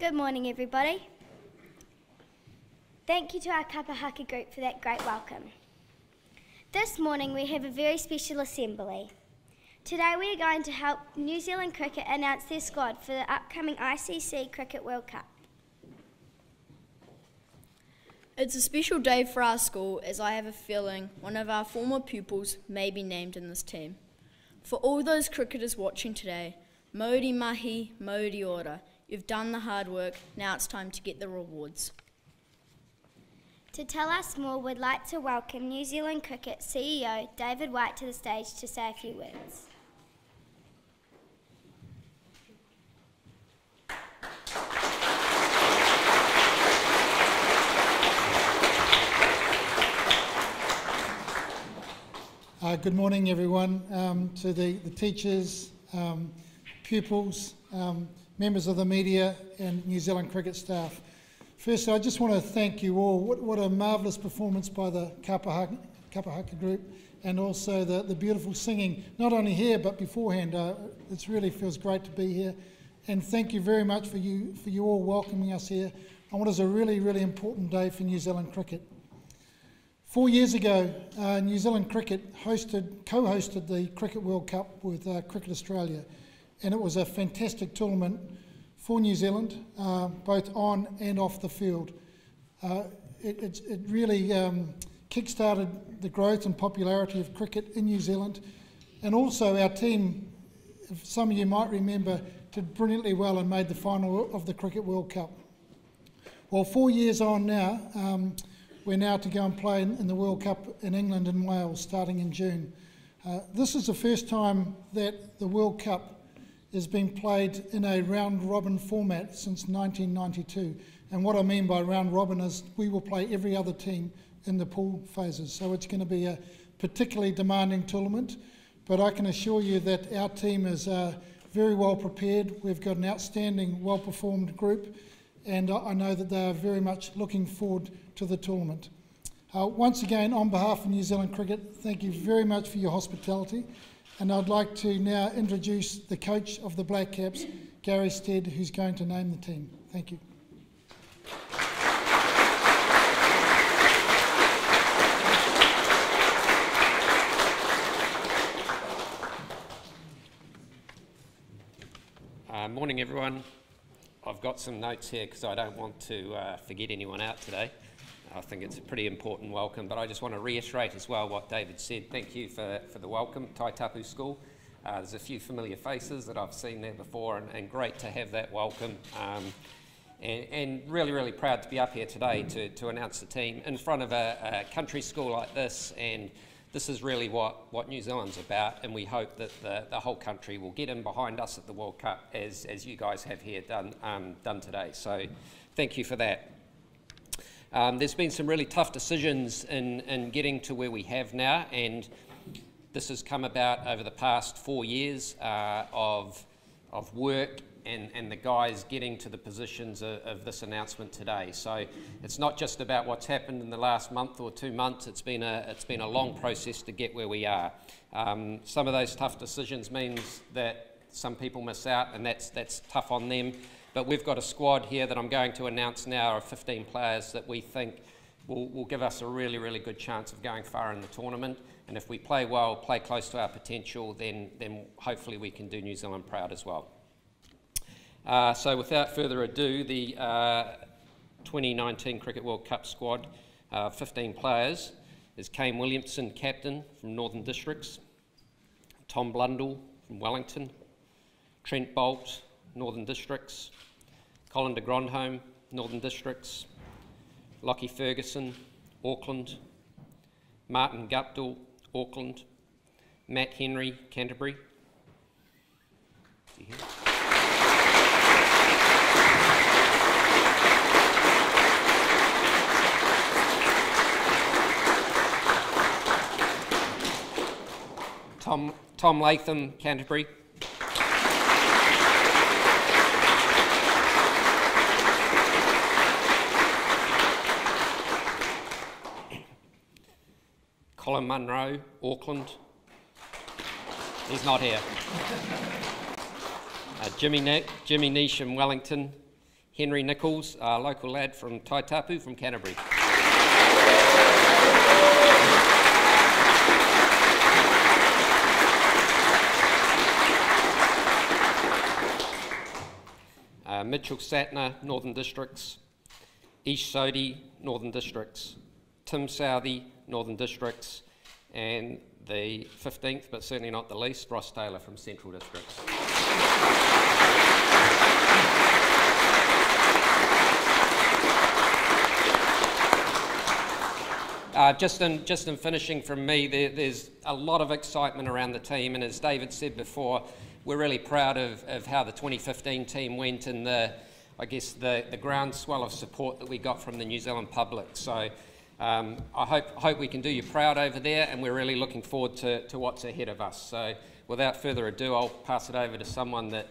Good morning, everybody. Thank you to our Kapa Haka group for that great welcome. This morning we have a very special assembly. Today we are going to help New Zealand Cricket announce their squad for the upcoming ICC Cricket World Cup. It's a special day for our school, as I have a feeling one of our former pupils may be named in this team. For all those cricketers watching today, Mauri mahi, mauri ora. You've done the hard work, now it's time to get the rewards. To tell us more, we'd like to welcome New Zealand Cricket CEO David White to the stage to say a few words. Good morning, everyone, to the teachers, pupils, members of the media and New Zealand Cricket staff. Firstly, I just want to thank you all. What a marvellous performance by the Kapa Haka group, and also the beautiful singing, not only here but beforehand. It really feels great to be here. And thank you very much for you all welcoming us here on what is a really, really important day for New Zealand Cricket. 4 years ago, New Zealand Cricket co-hosted the Cricket World Cup with Cricket Australia, and it was a fantastic tournament for New Zealand, both on and off the field. It really kick-started the growth and popularity of cricket in New Zealand, and also our team, if some of you might remember, did brilliantly well and made the final of the Cricket World Cup. Well, 4 years on now, we're now to go and play in the World Cup in England and Wales starting in June. This is the first time that the World Cup has been played in a round-robin format since 1992. And what I mean by round-robin is we will play every other team in the pool phases. So it's going to be a particularly demanding tournament. But I can assure you that our team is very well prepared. We've got an outstanding, well-performed group. And I know that they are very much looking forward to the tournament. Once again, on behalf of New Zealand Cricket, thank you very much for your hospitality. And I'd like to now introduce the coach of the Black Caps, Gary Stead, who's going to name the team. Thank you. Morning, everyone. I've got some notes here because I don't want to forget anyone out today. I think it's a pretty important welcome, but I just want to reiterate as well what David said. Thank you for the welcome, Taitapu School. There's a few familiar faces that I've seen there before, and great to have that welcome. And really, really proud to be up here today to announce the team in front of a country school like this. And this is really what New Zealand's about, and we hope that the whole country will get in behind us at the World Cup as you guys have here done today. So thank you for that. There's been some really tough decisions in getting to where we have now, and this has come about over the past 4 years of work and the guys getting to the positions of this announcement today. So it's not just about what's happened in the last month or 2 months. It's been a long process to get where we are. Some of those tough decisions means that some people miss out, and that's tough on them. But we've got a squad here that I'm going to announce now of 15 players that we think will give us a really, really good chance of going far in the tournament. And if we play well, play close to our potential, then hopefully we can do New Zealand proud as well. So without further ado, the 2019 Cricket World Cup squad, 15 players, is Kane Williamson, captain from Northern Districts, Tom Blundell from Wellington, Trent Bolt, Northern Districts, Colin de Grandhomme, Northern Districts, Lockie Ferguson, Auckland, Martin Guptill, Auckland, Matt Henry, Canterbury. Tom Latham, Canterbury. Colin Munro, Auckland. He's not here. Jimmy Neesham, Wellington. Henry Nichols, a local lad from Taitapu from Canterbury. Mitchell Satner, Northern Districts. Ish Sodhi, Northern Districts. Tim Southey, Northern Districts. And the 15th, but certainly not the least, Ross Taylor from Central Districts. Just in finishing from me, there's a lot of excitement around the team, and as David said before, we're really proud of how the 2015 team went and the groundswell of support that we got from the New Zealand public. So I hope we can do you proud over there, and we're really looking forward to what's ahead of us. So without further ado, I'll pass it over to someone that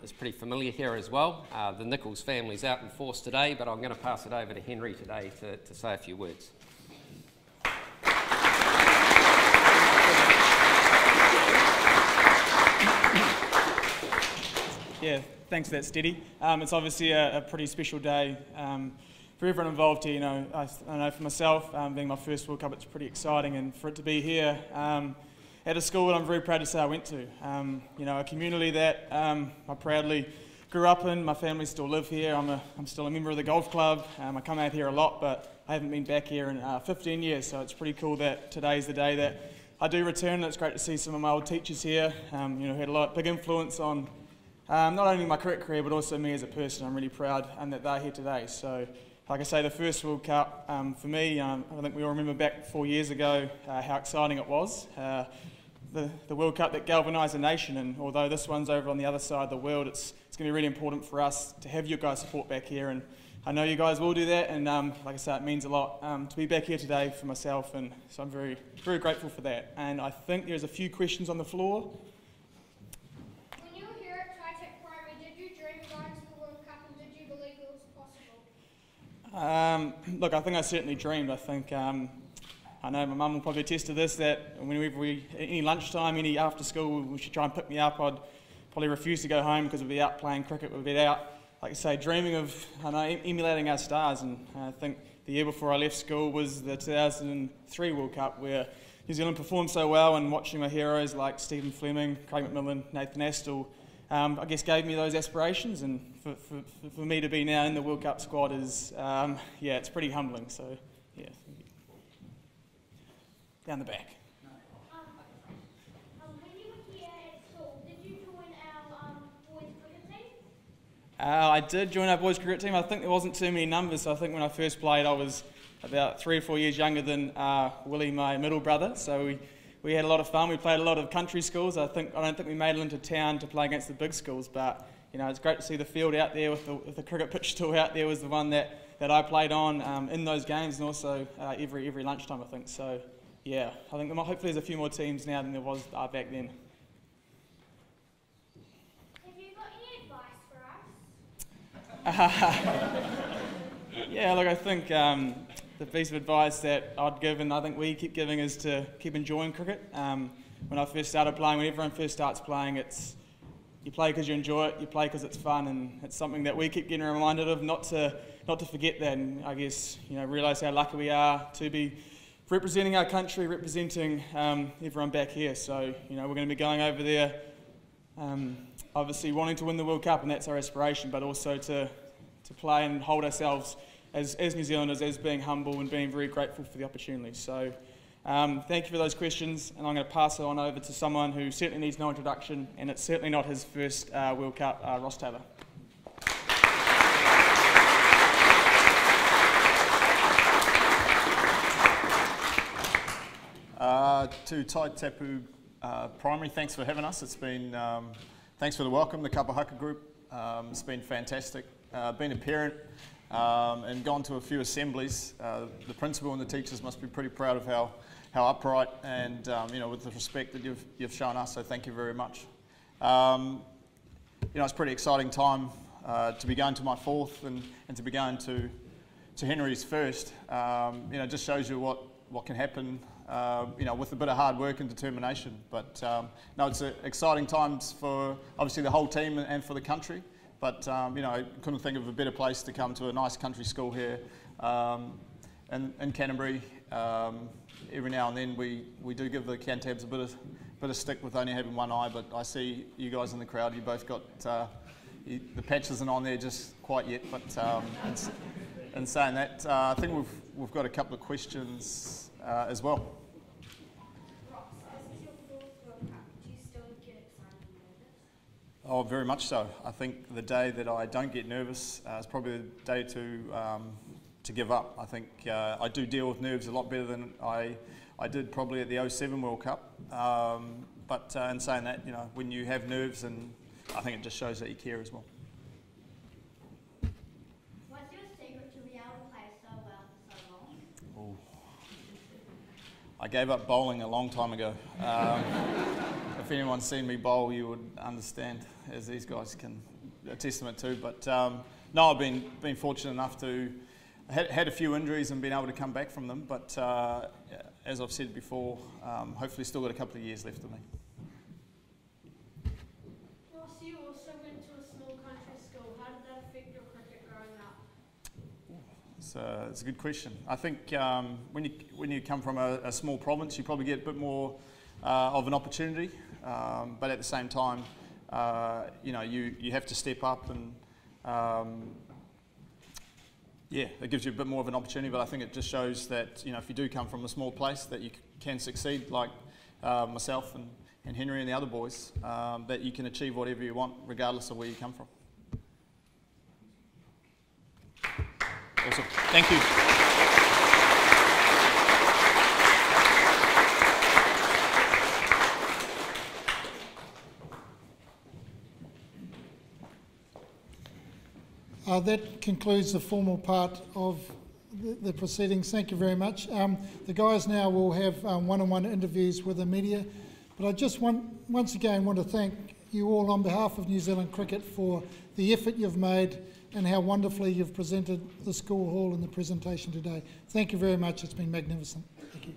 is pretty familiar here as well. The Nichols family's out in force today, but I'm going to pass it over to Henry today to say a few words. Yeah, thanks for that, Steady. It's obviously a pretty special day for everyone involved here. You know, I know for myself, being my first World Cup, it's pretty exciting, and for it to be here at a school that I'm very proud to say I went to. You know, a community that I proudly grew up in. My family still live here. I'm still a member of the golf club. I come out here a lot, but I haven't been back here in 15 years, so it's pretty cool that today's the day that I do return. And it's great to see some of my old teachers here. You know, who had a big influence on not only my cricket career, but also me as a person. I'm really proud that they're here today. So, like I say, the first World Cup, for me, I think we all remember back 4 years ago how exciting it was. The World Cup that galvanised the nation, and although this one's over on the other side of the world, it's going to be really important for us to have your guys' support back here, and I know you guys will do that, and like I say, it means a lot to be back here today for myself, and so I'm very, very grateful for that. And I think there's a few questions on the floor. Look, I think I certainly dreamed. I think, I know my mum will probably attest to this, that whenever any lunchtime, any after school, she try and pick me up, I'd probably refuse to go home because we'd be out playing cricket, we'd be out, like I say, dreaming of, emulating our stars. And I think the year before I left school was the 2003 World Cup, where New Zealand performed so well, and watching my heroes like Stephen Fleming, Craig McMillan, Nathan Astle, I guess gave me those aspirations, and for me to be now in the World Cup squad is, yeah, it's pretty humbling. So, yeah. Down the back. When you were here at school, did you join our boys cricket team? I did join our boys cricket team. I think there wasn't too many numbers, so I think when I first played I was about 3 or 4 years younger than Willie, my middle brother, so we had a lot of fun. We played a lot of country schools. I don't think we made it into town to play against the big schools, but you know, it's great to see the field out there with the cricket pitch still out there was the one that I played on in those games, and also every lunchtime, I think. So yeah, I think hopefully there's a few more teams now than there was back then. Have you got any advice for us? Yeah, look, I think the piece of advice that I'd give, and I think we keep giving, is to keep enjoying cricket. When I first started playing, when everyone first starts playing, it's you play because you enjoy it, you play because it's fun, and it's something that we keep getting reminded of, not to forget that, and I guess, you know, realise how lucky we are to be representing our country, representing everyone back here. So, you know, we're going to be going over there, obviously wanting to win the World Cup, and that's our aspiration, but also to play and hold ourselves as New Zealanders, as being humble and being very grateful for the opportunity. So thank you for those questions, and I'm going to pass it on over to someone who certainly needs no introduction, and it's certainly not his first World Cup, Ross Taylor. To Taitapu Primary, thanks for having us. It's been, thanks for the welcome, the Kapa Haka group. It's been fantastic. Been a parent and gone to a few assemblies. The principal and the teachers must be pretty proud of how upright and you know, with the respect that you've shown us. So thank you very much. You know, it's a pretty exciting time to be going to my fourth and to be going to Henry's first. You know, just shows you what can happen. You know, with a bit of hard work and determination. But no, it's exciting times for obviously the whole team and for the country. But you know, couldn't think of a better place to come to a nice country school here in Canterbury. Every now and then we do give the Cantabs a bit of stick with only having one eye, but I see you guys in the crowd, you both got, the patch isn't on there just quite yet, but in saying that, I think we've got a couple of questions as well. Oh, very much so. I think the day that I don't get nervous is probably the day to give up. I think I do deal with nerves a lot better than I did probably at the 07 World Cup. But in saying that, you know, when you have nerves, and I think it just shows that you care as well. What's your secret to be able to play so well for so long? Ooh. I gave up bowling a long time ago. If anyone's seen me bowl, you would understand, as these guys can attest to. But no, I've been fortunate enough to had a few injuries and been able to come back from them. But as I've said before, hopefully still got a couple of years left of me. Ross, you also went to a small country school. How did that affect your cricket growing up? It's a good question. I think when you come from a small province, you probably get a bit more of an opportunity, but at the same time, you know, you have to step up, and yeah, it gives you a bit more of an opportunity. But I think it just shows that, you know, if you do come from a small place, that you can succeed, like myself and Henry and the other boys, that you can achieve whatever you want, regardless of where you come from. Awesome. Thank you. That concludes the formal part of the proceedings. Thank you very much. The guys now will have one-on-one interviews with the media, but I just once again want to thank you all on behalf of New Zealand Cricket for the effort you've made and how wonderfully you've presented the school hall in the presentation today. Thank you very much. It's been magnificent. Thank you.